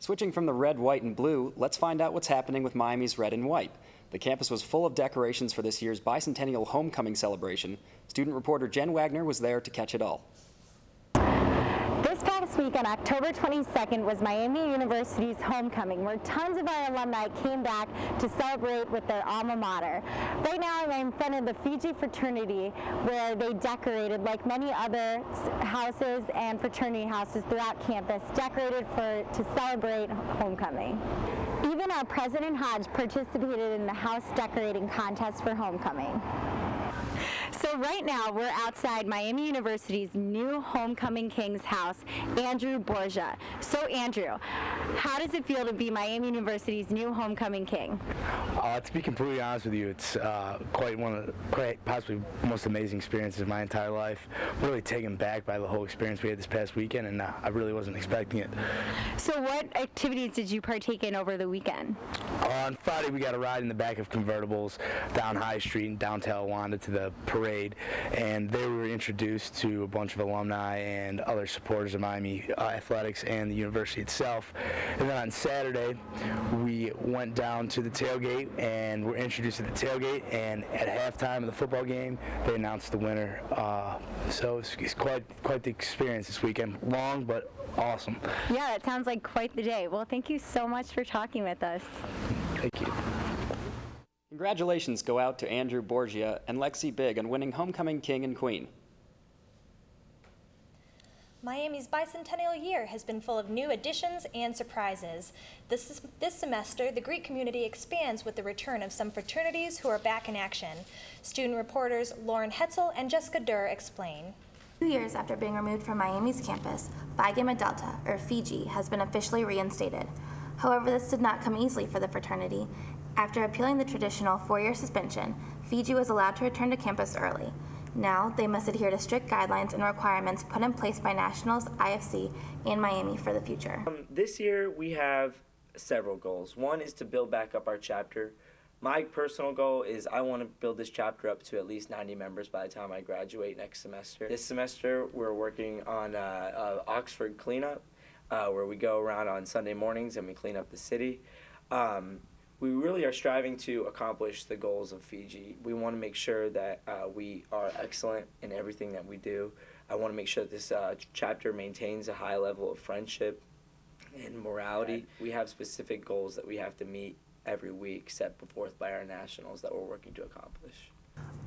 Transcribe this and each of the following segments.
Switching from the red, white, and blue, let's find out what's happening with Miami's red and white. The campus was full of decorations for this year's bicentennial homecoming celebration. Student reporter Jen Wagner was there to catch it all. This past week on October 22nd was Miami University's homecoming, where tons of our alumni came back to celebrate with their alma mater. Right now I'm in front of the Fiji fraternity, where they decorated, like many other houses and fraternity houses throughout campus, decorated to celebrate homecoming. Even our President Hodge participated in the house decorating contest for homecoming. So right now we're outside Miami University's new Homecoming King's house, Andrew Borgia. So Andrew, how does it feel to be Miami University's new Homecoming King? To be completely honest with you, it's quite possibly the most amazing experiences of my entire life. Really taken back by the whole experience we had this past weekend, and I really wasn't expecting it. So what activities did you partake in over the weekend? On Friday we got a ride in the back of convertibles down High Street in downtown Wanda to the parade, and there we were introduced to a bunch of alumni and other supporters of Miami athletics and the university itself. And then on Saturday we went down to the tailgate and were introduced to the tailgate, and at halftime of the football game they announced the winner. So it's quite the experience this weekend. Long but awesome. Yeah, that sounds like quite the day. Well, thank you so much for talking with us. Thank you. Congratulations go out to Andrew Borgia and Lexi Bigg on winning Homecoming King and Queen. Miami's bicentennial year has been full of new additions and surprises. This semester, the Greek community expands with the return of some fraternities who are back in action. Student reporters Lauren Hetzel and Jessica Durr explain. 2 years after being removed from Miami's campus, Phi Gamma Delta, or Fiji, has been officially reinstated. However, this did not come easily for the fraternity. After appealing the traditional 4-year suspension, Fiji was allowed to return to campus early. Now, they must adhere to strict guidelines and requirements put in place by Nationals, IFC, and Miami for the future. This year, we have several goals. One is to build back up our chapter. My personal goal is I want to build this chapter up to at least 90 members by the time I graduate next semester. This semester, we're working on Oxford cleanup, where we go around on Sunday mornings and we clean up the city. We really are striving to accomplish the goals of Fiji. We want to make sure that we are excellent in everything that we do. I want to make sure that this chapter maintains a high level of friendship and morality. We have specific goals that we have to meet every week set forth by our nationals that we're working to accomplish.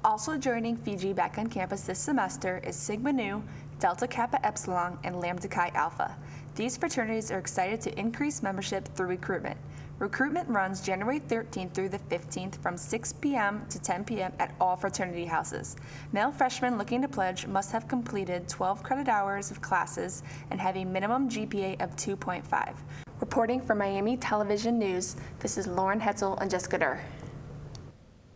Also joining Fiji back on campus this semester is Sigma Nu, Delta Kappa Epsilon, and Lambda Chi Alpha. These fraternities are excited to increase membership through recruitment. Recruitment runs January 13th through the 15th from 6 p.m. to 10 p.m. at all fraternity houses. Male freshmen looking to pledge must have completed 12 credit hours of classes and have a minimum GPA of 2.5. Reporting for Miami Television News, this is Lauren Hetzel and Jessica Durr.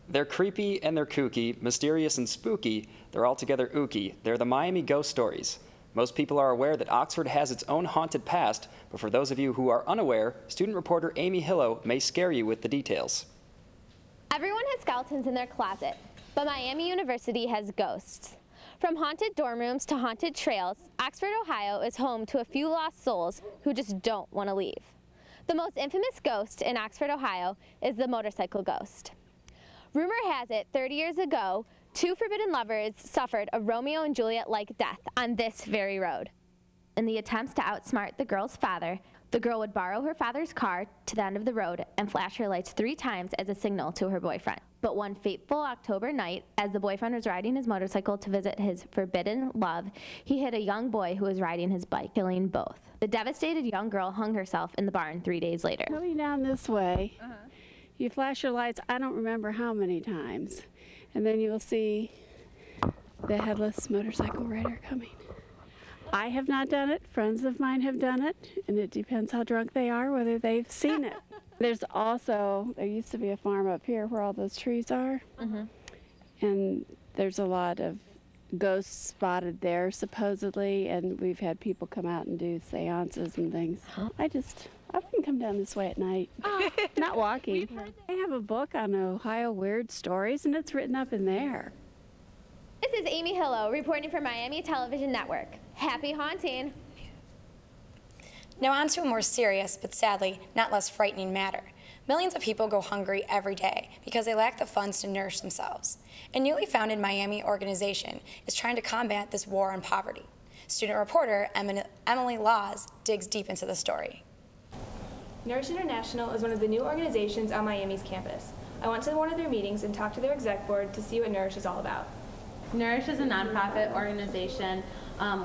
They're creepy and they're kooky, mysterious and spooky, they're altogether ooky. They're the Miami ghost stories. Most people are aware that Oxford has its own haunted past, but for those of you who are unaware, student reporter Amy Hillo may scare you with the details. Everyone has skeletons in their closet, but Miami University has ghosts. From haunted dorm rooms to haunted trails, Oxford, Ohio is home to a few lost souls who just don't want to leave. The most infamous ghost in Oxford, Ohio is the motorcycle ghost. Rumor has it 30 years ago, 2 forbidden lovers suffered a Romeo and Juliet-like death on this very road. In the attempts to outsmart the girl's father, the girl would borrow her father's car to the end of the road and flash her lights 3 times as a signal to her boyfriend. But one fateful October night, as the boyfriend was riding his motorcycle to visit his forbidden love, he hit a young boy who was riding his bike, killing both. The devastated young girl hung herself in the barn 3 days later. Coming down this way, you flash your lights, I don't remember how many times, and then you'll see the headless motorcycle rider coming. I have not done it, friends of mine have done it, and it depends how drunk they are, whether they've seen it. There's also, there used to be a farm up here where all those trees are, and there's a lot of ghosts spotted there supposedly, and we've had people come out and do seances and things. I wouldn't come down this way at night. Not walking. I have a book on Ohio weird stories, and it's written up in there. This is Amy Hillo reporting for Miami Television Network. Happy haunting! Now on to a more serious, but sadly not less frightening matter. Millions of people go hungry every day because they lack the funds to nourish themselves. A newly founded Miami organization is trying to combat this war on poverty. Student reporter Emily Laws digs deep into the story. Nourish International is one of the new organizations on Miami's campus. I went to one of their meetings and talked to their exec board to see what Nourish is all about. Nourish is a nonprofit organization.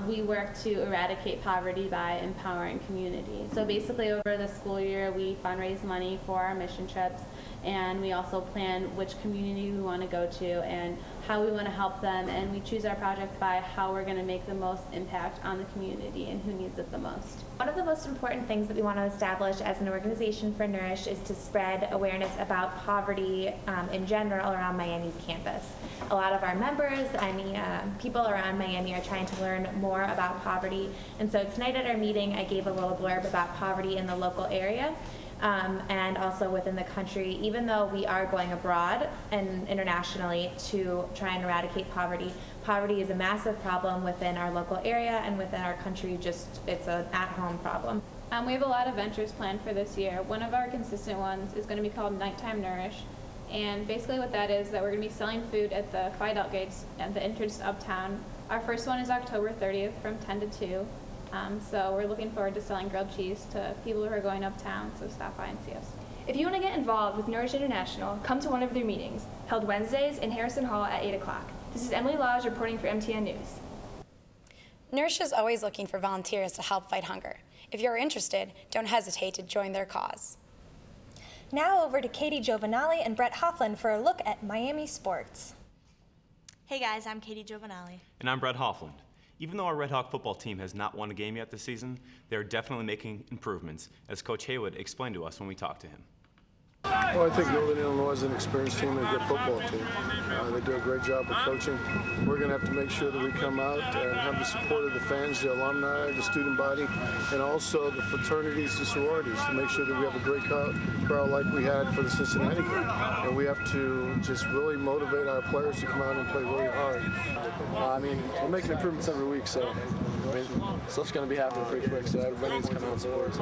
We work to eradicate poverty by empowering community. So basically over the school year we fundraise money for our mission trips, and we also plan which community we want to go to and how we want to help them, and we choose our project by how we're going to make the most impact on the community and who needs it the most. One of the most important things that we want to establish as an organization for Nourish is to spread awareness about poverty in general around Miami's campus. A lot of our members and people around Miami are trying to learn more about poverty, and so tonight at our meeting I gave a little blurb about poverty in the local area. And also within the country, even though we are going abroad and internationally to try and eradicate poverty, poverty is a massive problem within our local area and within our country. It's an at-home problem. We have a lot of ventures planned for this year. One of our consistent ones is going to be called Nighttime Nourish, and basically what that is that we're going to be selling food at the Fidel gates at the entrance to Uptown. Our first one is October 30th from 10 to 2. So we're looking forward to selling grilled cheese to people who are going uptown, so stop by and see us. If you want to get involved with Nourish International, come to one of their meetings, held Wednesdays in Harrison Hall at 8 o'clock. This is Emily Lodge reporting for MTN News. Nourish is always looking for volunteers to help fight hunger. If you're interested, don't hesitate to join their cause. Now over to Katie Giovanali and Brett Hoffland for a look at Miami sports. Hey guys, I'm Katie Giovanali. And I'm Brett Hoffland. Even though our Red Hawk football team has not won a game yet this season, they are definitely making improvements, as Coach Haywood explained to us when we talked to him. Well, I think Northern Illinois is an experienced team and a good football team. They do a great job of coaching. We're going to have to make sure that we come out and have the support of the fans, the alumni, the student body, and also the fraternities and sororities to make sure that we have a great crowd like we had for the Cincinnati game. And we have to just really motivate our players to come out and play really hard. We're making improvements every week, so stuff's going to be happening pretty quick, so everybody needs to come out and support.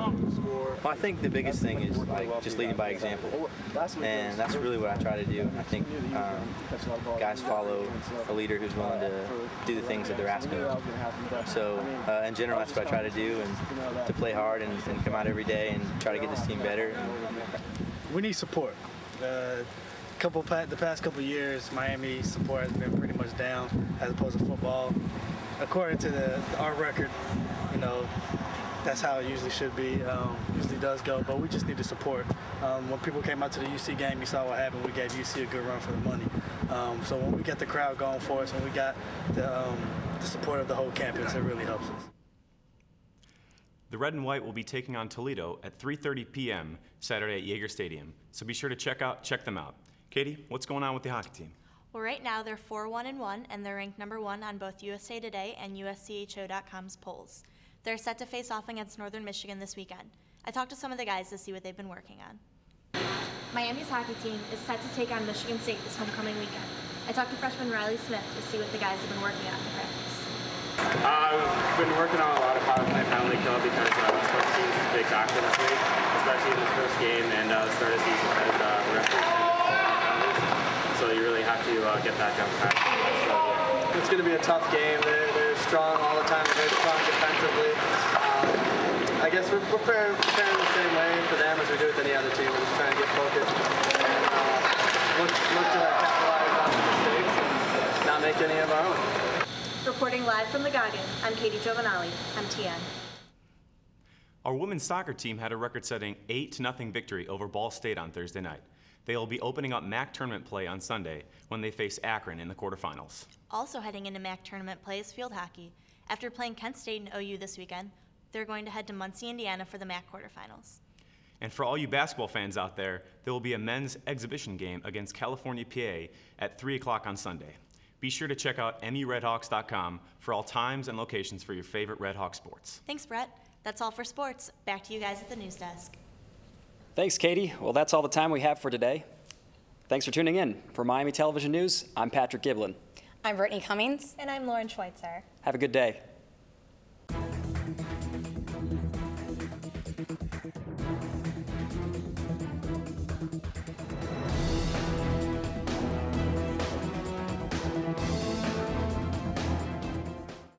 Well, I think the biggest thing is just leading by example, and that's really what I try to do. I think guys follow a leader who's willing to do the things that they're asking of. So in general, that's what I try to do, and to play hard and come out every day and try to get this team better. We need support. The past couple of years, Miami support has been pretty much down as opposed to football. According to our record, that's how it usually should be, usually does go, but we just need the support. When people came out to the UC game, you saw what happened. We gave UC a good run for the money. So when we get the crowd going for us, when we got the support of the whole campus, it really helps us. The Red and White will be taking on Toledo at 3:30 p.m. Saturday at Yager Stadium, so be sure to check them out. Katie, what's going on with the hockey team? Well, right now they're 4-1-1, and they're ranked #1 on both USA Today and USCHO.com's polls. They're set to face off against Northern Michigan this weekend. I talked to some of the guys to see what they've been working on. Miami's hockey team is set to take on Michigan State this homecoming weekend. I talked to freshman Riley Smith to see what the guys have been working on in practice. I've been working on a lot of power play penalty kill because special teams is a big factor this week, especially in the first game and the start of the season because we're at penalties. So you really have to get that down pat. It's going to be a tough game. They're strong all the time. They're strong defensively. I guess we're preparing the same way for them as we do with any other team. We're just trying to get focused and look to capitalize on the mistakes and not make any of our own. Reporting live from the Goggin, I'm Katie Giovanali, MTN. Our women's soccer team had a record-setting 8-0 victory over Ball State on Thursday night. They will be opening up MAC tournament play on Sunday when they face Akron in the quarterfinals. Also heading into MAC tournament play is field hockey. After playing Kent State and OU this weekend, they're going to head to Muncie, Indiana for the MAC quarterfinals. And for all you basketball fans out there, there will be a men's exhibition game against California, PA at 3 o'clock on Sunday. Be sure to check out MURedHawks.com for all times and locations for your favorite Red Hawk sports. Thanks, Brett. That's all for sports. Back to you guys at the news desk. Thanks, Katie. Well, that's all the time we have for today. Thanks for tuning in. For Miami Television News, I'm Patrick Giblin. I'm Brittany Cummings. And I'm Lauren Schweitzer. Have a good day.